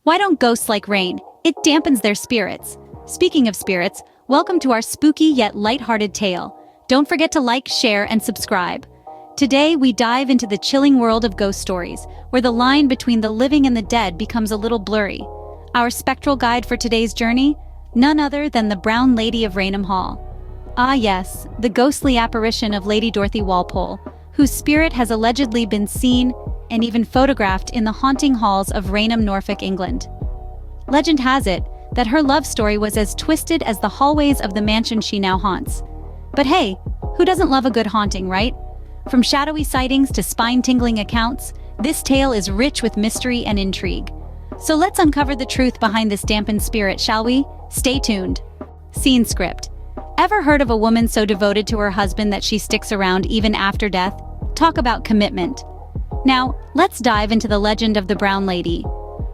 Why don't ghosts like rain? It dampens their spirits. Speaking of spirits, welcome to our spooky yet lighthearted tale. Don't forget to like, share, and subscribe. Today, we dive into the chilling world of ghost stories, where the line between the living and the dead becomes a little blurry. Our spectral guide for today's journey? None other than the Brown Lady of Raynham Hall. Ah yes, the ghostly apparition of Lady Dorothy Walpole, whose spirit has allegedly been seen and even photographed in the haunting halls of Raynham, Norfolk, England. Legend has it that her love story was as twisted as the hallways of the mansion she now haunts. But hey, who doesn't love a good haunting, right? From shadowy sightings to spine-tingling accounts, this tale is rich with mystery and intrigue. So let's uncover the truth behind this dampened spirit, shall we? Stay tuned. Scene script. Ever heard of a woman so devoted to her husband that she sticks around even after death? Talk about commitment. Now, let's dive into the legend of the Brown Lady.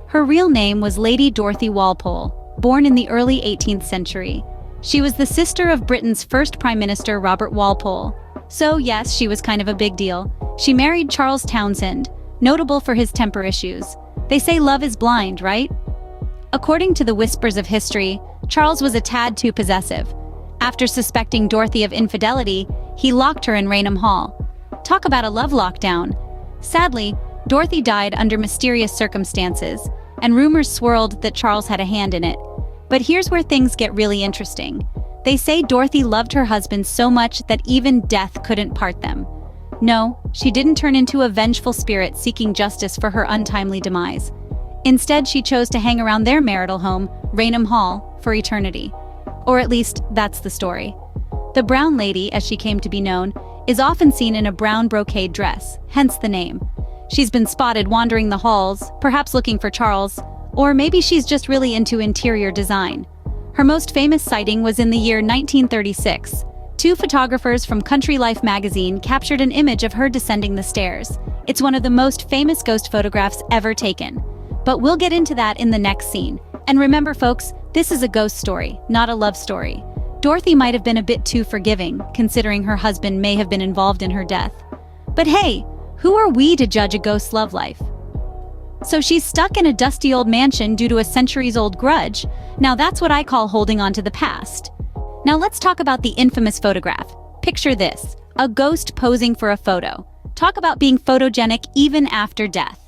Her real name was Lady Dorothy Walpole, born in the early 18th century. She was the sister of Britain's first Prime Minister, Robert Walpole. So yes, she was kind of a big deal. She married Charles Townshend, notable for his temper issues. They say love is blind, right? According to the whispers of history, Charles was a tad too possessive. After suspecting Dorothy of infidelity, he locked her in Raynham Hall. Talk about a love lockdown. Sadly, Dorothy died under mysterious circumstances, and rumors swirled that Charles had a hand in it. But here's where things get really interesting. They say Dorothy loved her husband so much that even death couldn't part them. No, she didn't turn into a vengeful spirit seeking justice for her untimely demise. Instead, she chose to hang around their marital home, Raynham Hall, for eternity. Or at least, that's the story. The Brown Lady, as she came to be known, is often seen in a brown brocade dress, hence the name. She's been spotted wandering the halls, perhaps looking for Charles, or maybe she's just really into interior design. Her most famous sighting was in the year 1936. Two photographers from Country Life magazine captured an image of her descending the stairs. It's one of the most famous ghost photographs ever taken. But we'll get into that in the next scene. And remember, folks, this is a ghost story, not a love story. Dorothy might have been a bit too forgiving, considering her husband may have been involved in her death. But hey, who are we to judge a ghost's love life? So she's stuck in a dusty old mansion due to a centuries-old grudge. Now that's what I call holding on to the past. Now let's talk about the infamous photograph. Picture this, a ghost posing for a photo. Talk about being photogenic even after death.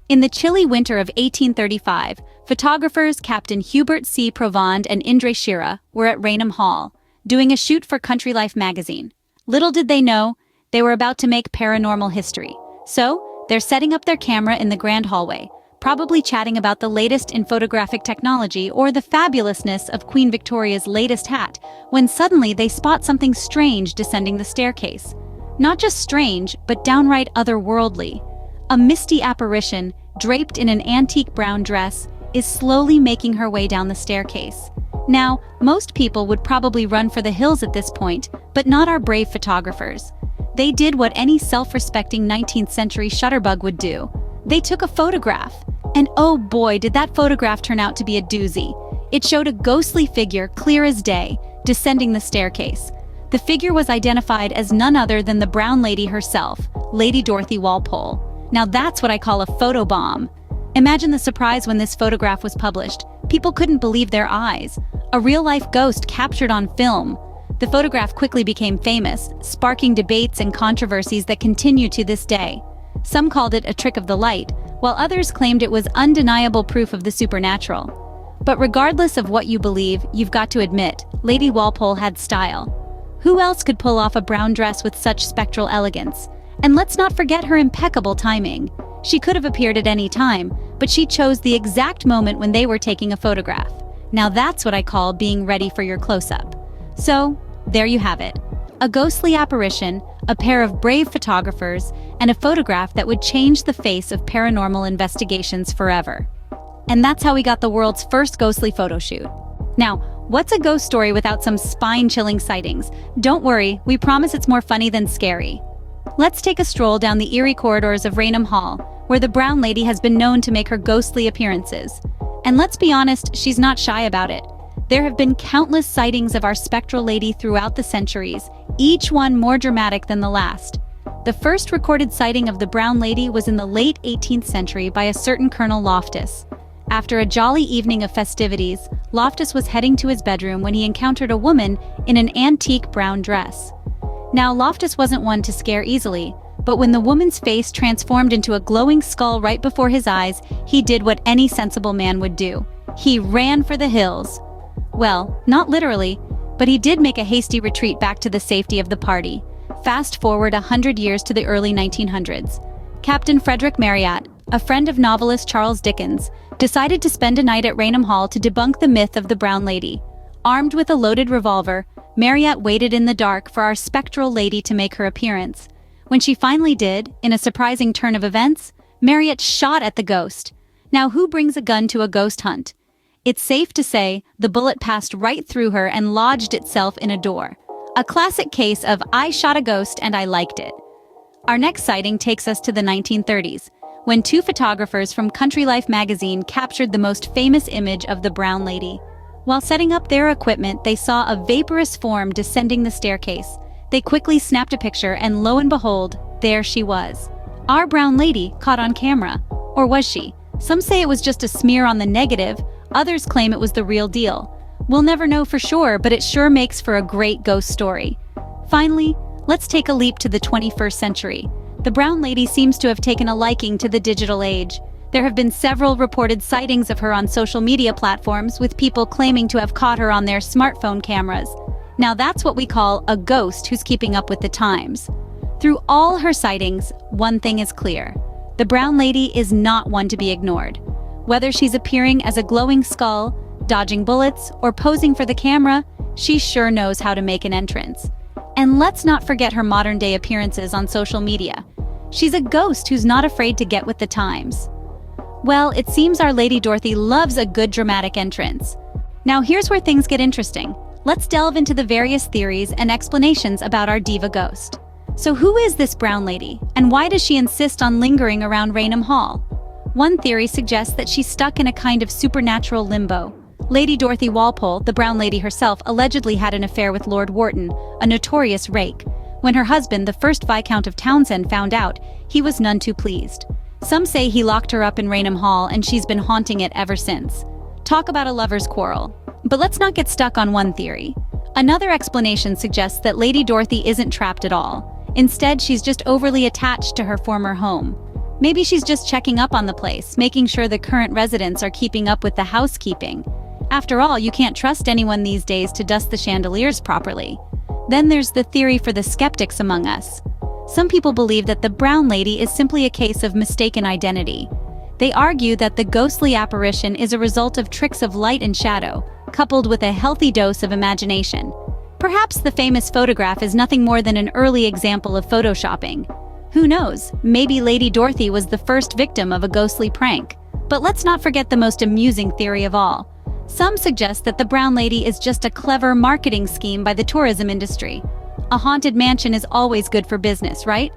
In the chilly winter of 1835, photographers Captain Hubert C. Provand and Indre Shira were at Raynham Hall, doing a shoot for Country Life magazine. Little did they know, they were about to make paranormal history. So, they're setting up their camera in the grand hallway, probably chatting about the latest in photographic technology or the fabulousness of Queen Victoria's latest hat, when suddenly they spot something strange descending the staircase. Not just strange, but downright otherworldly. A misty apparition, draped in an antique brown dress, is slowly making her way down the staircase. Now, most people would probably run for the hills at this point, but not our brave photographers. They did what any self-respecting 19th century shutterbug would do. They took a photograph. And oh boy, did that photograph turn out to be a doozy. It showed a ghostly figure, clear as day, descending the staircase. The figure was identified as none other than the Brown Lady herself, Lady Dorothy Walpole. Now that's what I call a photobomb. Imagine the surprise when this photograph was published. People couldn't believe their eyes. A real-life ghost captured on film. The photograph quickly became famous, sparking debates and controversies that continue to this day. Some called it a trick of the light, while others claimed it was undeniable proof of the supernatural. But regardless of what you believe, you've got to admit, Lady Walpole had style. Who else could pull off a brown dress with such spectral elegance? And let's not forget her impeccable timing. She could have appeared at any time, but she chose the exact moment when they were taking a photograph. Now that's what I call being ready for your close-up. So, there you have it. A ghostly apparition, a pair of brave photographers, and a photograph that would change the face of paranormal investigations forever. And that's how we got the world's first ghostly photo shoot. Now, what's a ghost story without some spine-chilling sightings? Don't worry, we promise it's more funny than scary. Let's take a stroll down the eerie corridors of Raynham Hall, where the Brown Lady has been known to make her ghostly appearances. And let's be honest, she's not shy about it. There have been countless sightings of our spectral lady throughout the centuries, each one more dramatic than the last. The first recorded sighting of the Brown Lady was in the late 18th century by a certain Colonel Loftus. After a jolly evening of festivities, Loftus was heading to his bedroom when he encountered a woman in an antique brown dress. Now, Loftus wasn't one to scare easily, but when the woman's face transformed into a glowing skull right before his eyes, he did what any sensible man would do. He ran for the hills. Well, not literally, but he did make a hasty retreat back to the safety of the party. Fast forward 100 years to the early 1900s. Captain Frederick Marryat, a friend of novelist Charles Dickens, decided to spend a night at Raynham Hall to debunk the myth of the Brown Lady. Armed with a loaded revolver, Marryat waited in the dark for our spectral lady to make her appearance. When she finally did, in a surprising turn of events, Marryat shot at the ghost. Now, who brings a gun to a ghost hunt? It's safe to say the bullet passed right through her and lodged itself in a door. A classic case of I shot a ghost and I liked it. Our next sighting takes us to the 1930s, when two photographers from Country Life magazine captured the most famous image of the Brown Lady. While setting up their equipment, they saw a vaporous form descending the staircase. They quickly snapped a picture, and lo and behold, there she was. Our Brown Lady caught on camera. Or was she? Some say it was just a smear on the negative, others claim it was the real deal. We'll never know for sure, but it sure makes for a great ghost story. Finally, let's take a leap to the 21st century. The Brown Lady seems to have taken a liking to the digital age. There have been several reported sightings of her on social media platforms, with people claiming to have caught her on their smartphone cameras. Now that's what we call a ghost who's keeping up with the times. Through all her sightings, one thing is clear. The Brown Lady is not one to be ignored. Whether she's appearing as a glowing skull, dodging bullets, or posing for the camera, she sure knows how to make an entrance. And let's not forget her modern-day appearances on social media. She's a ghost who's not afraid to get with the times. Well, it seems our Lady Dorothy loves a good dramatic entrance. Now here's where things get interesting. Let's delve into the various theories and explanations about our diva ghost. So who is this Brown Lady, and why does she insist on lingering around Raynham Hall? One theory suggests that she's stuck in a kind of supernatural limbo. Lady Dorothy Walpole, the Brown Lady herself, allegedly had an affair with Lord Wharton, a notorious rake. When her husband, the first Viscount of Townsend, found out, he was none too pleased. Some say he locked her up in Raynham Hall, and she's been haunting it ever since. Talk about a lover's quarrel. But let's not get stuck on one theory. Another explanation suggests that Lady Dorothy isn't trapped at all. Instead, she's just overly attached to her former home. Maybe she's just checking up on the place, making sure the current residents are keeping up with the housekeeping. After all, you can't trust anyone these days to dust the chandeliers properly. Then there's the theory for the skeptics among us. Some people believe that the Brown Lady is simply a case of mistaken identity. They argue that the ghostly apparition is a result of tricks of light and shadow, coupled with a healthy dose of imagination. Perhaps the famous photograph is nothing more than an early example of photoshopping. Who knows, maybe Lady Dorothy was the first victim of a ghostly prank. But let's not forget the most amusing theory of all. Some suggest that the Brown Lady is just a clever marketing scheme by the tourism industry. A haunted mansion is always good for business, right?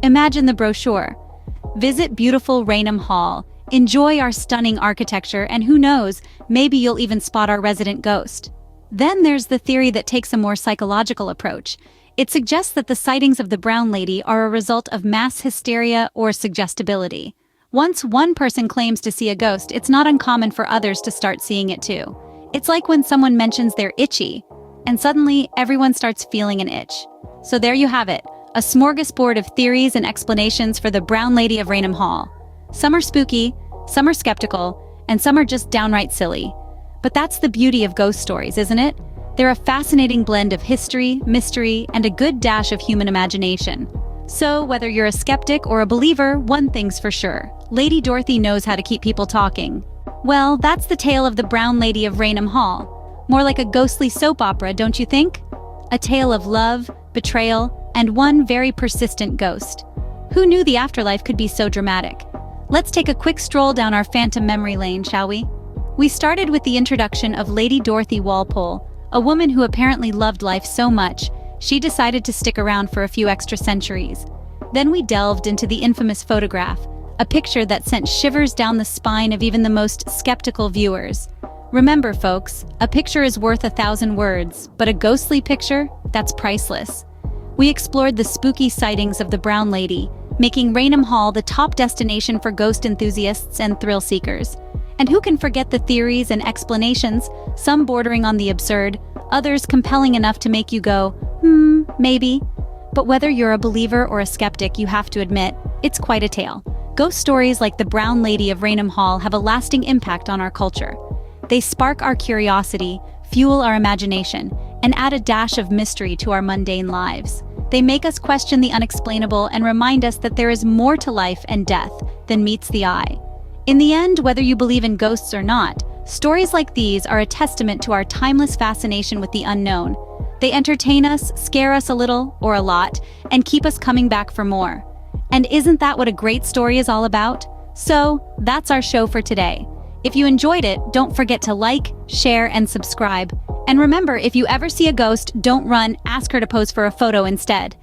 Imagine the brochure. Visit beautiful Raynham Hall, enjoy our stunning architecture, and who knows, maybe you'll even spot our resident ghost. Then there's the theory that takes a more psychological approach. It suggests that the sightings of the Brown Lady are a result of mass hysteria or suggestibility. Once one person claims to see a ghost, it's not uncommon for others to start seeing it too. It's like when someone mentions they're itchy, and suddenly everyone starts feeling an itch. So there you have it, a smorgasbord of theories and explanations for the Brown Lady of Raynham Hall. Some are spooky, some are skeptical, and some are just downright silly. But that's the beauty of ghost stories, isn't it? They're a fascinating blend of history, mystery, and a good dash of human imagination. So, whether you're a skeptic or a believer, one thing's for sure. Lady Dorothy knows how to keep people talking. Well, that's the tale of the Brown Lady of Raynham Hall. More like a ghostly soap opera, don't you think? A tale of love, betrayal, and one very persistent ghost. Who knew the afterlife could be so dramatic? Let's take a quick stroll down our phantom memory lane, shall we? We started with the introduction of Lady Dorothy Walpole, a woman who apparently loved life so much, she decided to stick around for a few extra centuries. Then we delved into the infamous photograph, a picture that sent shivers down the spine of even the most skeptical viewers. Remember, folks, a picture is worth 1,000 words, but a ghostly picture, that's priceless. We explored the spooky sightings of the Brown Lady, making Raynham Hall the top destination for ghost enthusiasts and thrill seekers. And who can forget the theories and explanations, some bordering on the absurd, others compelling enough to make you go, maybe. But whether you're a believer or a skeptic, you have to admit, it's quite a tale. Ghost stories like the Brown Lady of Raynham Hall have a lasting impact on our culture. They spark our curiosity, fuel our imagination, and add a dash of mystery to our mundane lives. They make us question the unexplainable and remind us that there is more to life and death than meets the eye. In the end, whether you believe in ghosts or not, stories like these are a testament to our timeless fascination with the unknown. They entertain us, scare us a little, or a lot, and keep us coming back for more. And isn't that what a great story is all about? So, that's our show for today. If you enjoyed it, don't forget to like, share, and subscribe. And remember, if you ever see a ghost, don't run, ask her to pose for a photo instead.